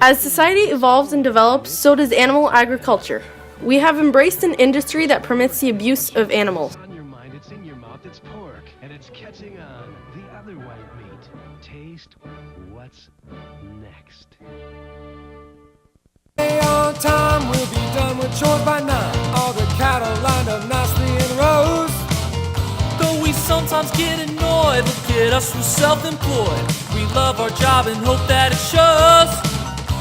As society evolves and develops, so does animal agriculture. We have embraced an industry that permits the abuse of animals. On your mind, it's in your mouth, it's pork, and it's catching on. The other white meat. Taste what's next. On time, we'll be done with chores by 9. All the cattle lined up nicely in rows. Though we sometimes get annoyed, look at us, we're self-employed. We love our job and hope that it shows.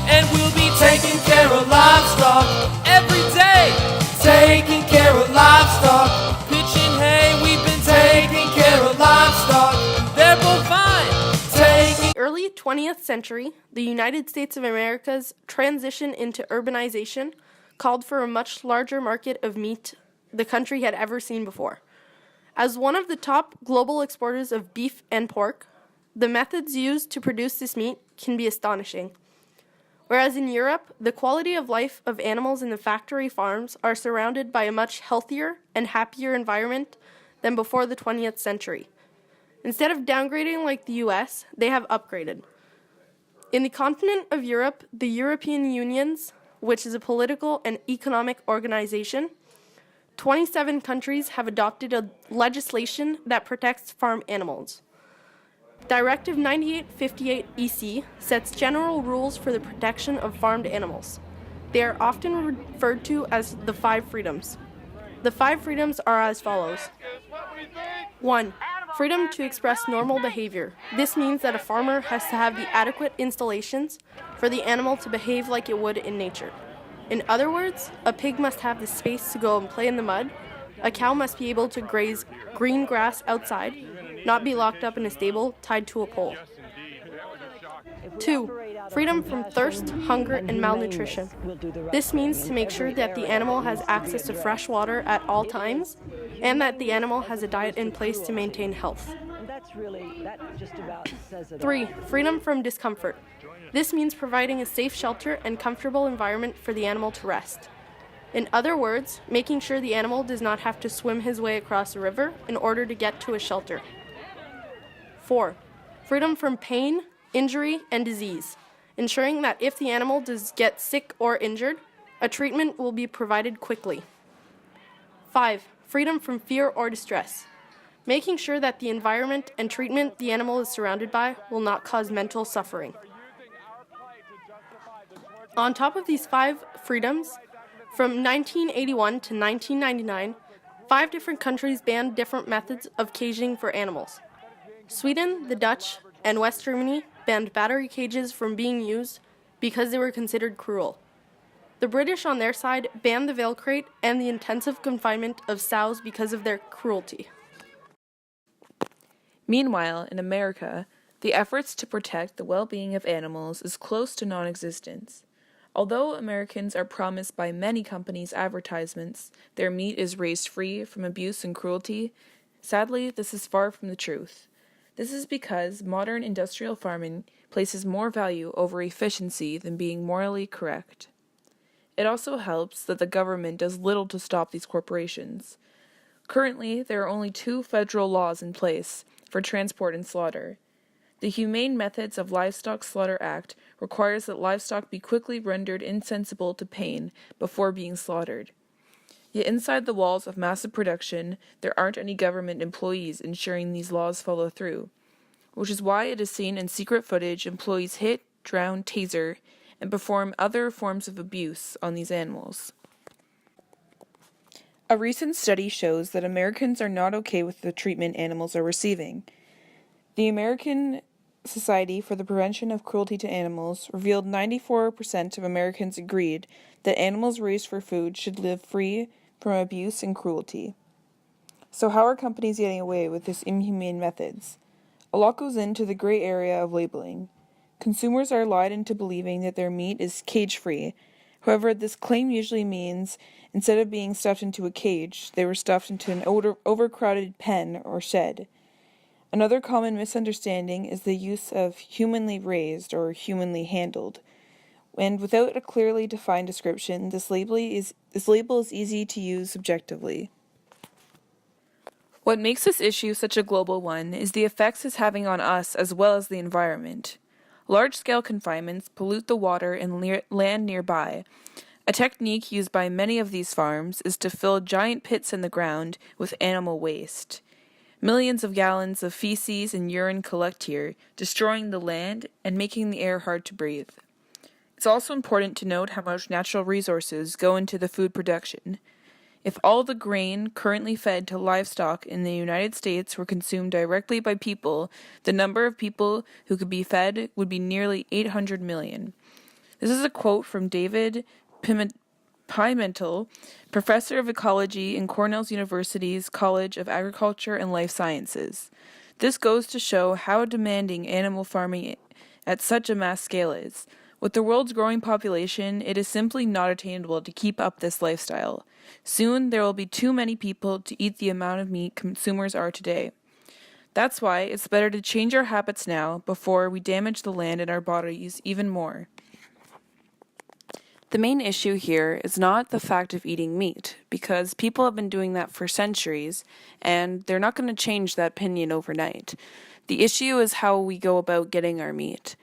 And we'll be taking care of livestock every day. Taking care of livestock. Pitching hay, we've been Taking care of livestock. they're both fine. Taking Early 20th century, the United States of America's transition into urbanization called for a much larger market of meat the country had ever seen before. As one of the top global exporters of beef and pork, the methods used to produce this meat can be astonishing. Whereas in Europe, the quality of life of animals in the factory farms are surrounded by a much healthier and happier environment than before the 20th century. Instead of downgrading like the US, they have upgraded. In the continent of Europe, the European Unions, which is a political and economic organization, 27 countries have adopted a legislation that protects farm animals. Directive 9858 EC sets general rules for the protection of farmed animals. They are often referred to as the 5 freedoms. The 5 freedoms are as follows. 1. Freedom to express normal behavior. This means that a farmer has to have the adequate installations for the animal to behave like it would in nature. In other words, a pig must have the space to go and play in the mud, a cow must be able to graze green grass outside, not be locked up in a stable tied to a pole. 2. Freedom from thirst, hunger, and malnutrition. This means to make sure that the animal has access to fresh water at all times, and that the animal has a diet in place to maintain health. 3. Freedom from discomfort. This means providing a safe shelter and comfortable environment for the animal to rest. In other words, making sure the animal does not have to swim his way across a river in order to get to a shelter. 4. Freedom from pain, injury, and disease, ensuring that if the animal does get sick or injured, a treatment will be provided quickly. 5. Freedom from fear or distress, making sure that the environment and treatment the animal is surrounded by will not cause mental suffering. On top of these 5 freedoms, from 1981 to 1999, 5 different countries banned different methods of caging for animals. Sweden, the Dutch, and West Germany banned battery cages from being used because they were considered cruel. The British, on their side, banned the veal crate and the intensive confinement of sows because of their cruelty. Meanwhile, in America, the efforts to protect the well-being of animals is close to non-existence. Although Americans are promised by many companies' advertisements their meat is raised free from abuse and cruelty, sadly, this is far from the truth. This is because modern industrial farming places more value over efficiency than being morally correct. It also helps that the government does little to stop these corporations. Currently, there are only 2 federal laws in place for transport and slaughter. The Humane Methods of Livestock Slaughter Act requires that livestock be quickly rendered insensible to pain before being slaughtered. Yet inside the walls of massive production, there aren't any government employees ensuring these laws follow through, which is why it is seen in secret footage employees hit, drown, taser, and perform other forms of abuse on these animals. A recent study shows that Americans are not okay with the treatment animals are receiving. The American Society for the Prevention of Cruelty to Animals revealed 94% of Americans agreed that animals raised for food should live free from abuse and cruelty. So how are companies getting away with this inhumane methods? A lot goes into the gray area of labeling. Consumers are lied into believing that their meat is cage-free. However, this claim usually means instead of being stuffed into a cage, they were stuffed into an overcrowded pen or shed. Another common misunderstanding is the use of humanly raised or humanly handled. And without a clearly defined description, this label is easy to use subjectively. What makes this issue such a global one is the effects it's having on us as well as the environment. Large-scale confinements pollute the water and land nearby. A technique used by many of these farms is to fill giant pits in the ground with animal waste. Millions of gallons of feces and urine collect here, destroying the land and making the air hard to breathe. It's also important to note how much natural resources go into the food production. If all the grain currently fed to livestock in the United States were consumed directly by people, the number of people who could be fed would be nearly 800 million. This is a quote from David Pimentel, professor of ecology in Cornell University's College of Agriculture and Life Sciences. This goes to show how demanding animal farming at such a mass scale is. With the world's growing population, it is simply not attainable to keep up this lifestyle. Soon, there will be too many people to eat the amount of meat consumers are today. That's why it's better to change our habits now before we damage the land and our bodies even more. The main issue here is not the fact of eating meat, because people have been doing that for centuries, and they're not going to change that opinion overnight. The issue is how we go about getting our meat.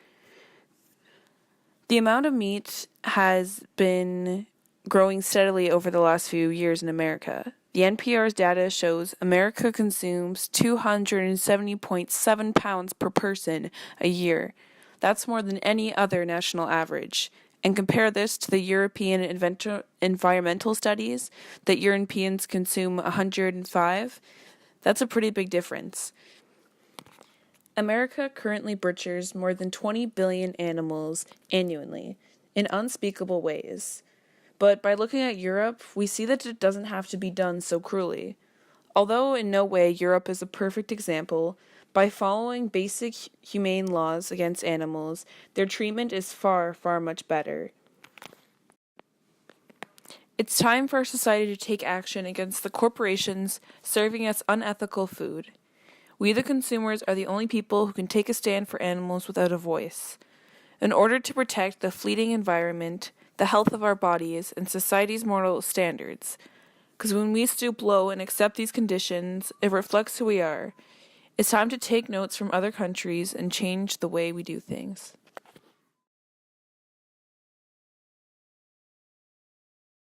The amount of meat has been growing steadily over the last few years in America. The NPR's data shows America consumes 270.7 pounds per person a year. That's more than any other national average. And compare this to the European environmental studies that Europeans consume 105. That's a pretty big difference. America currently butchers more than 20 billion animals annually in unspeakable ways. But by looking at Europe, we see that it doesn't have to be done so cruelly. Although in no way Europe is a perfect example, by following basic humane laws against animals, their treatment is far, far much better. It's time for our society to take action against the corporations serving us unethical food. We, the consumers, are the only people who can take a stand for animals without a voice. In order to protect the fleeting environment, the health of our bodies, and society's moral standards. Because when we stoop low and accept these conditions, it reflects who we are. It's time to take notes from other countries and change the way we do things.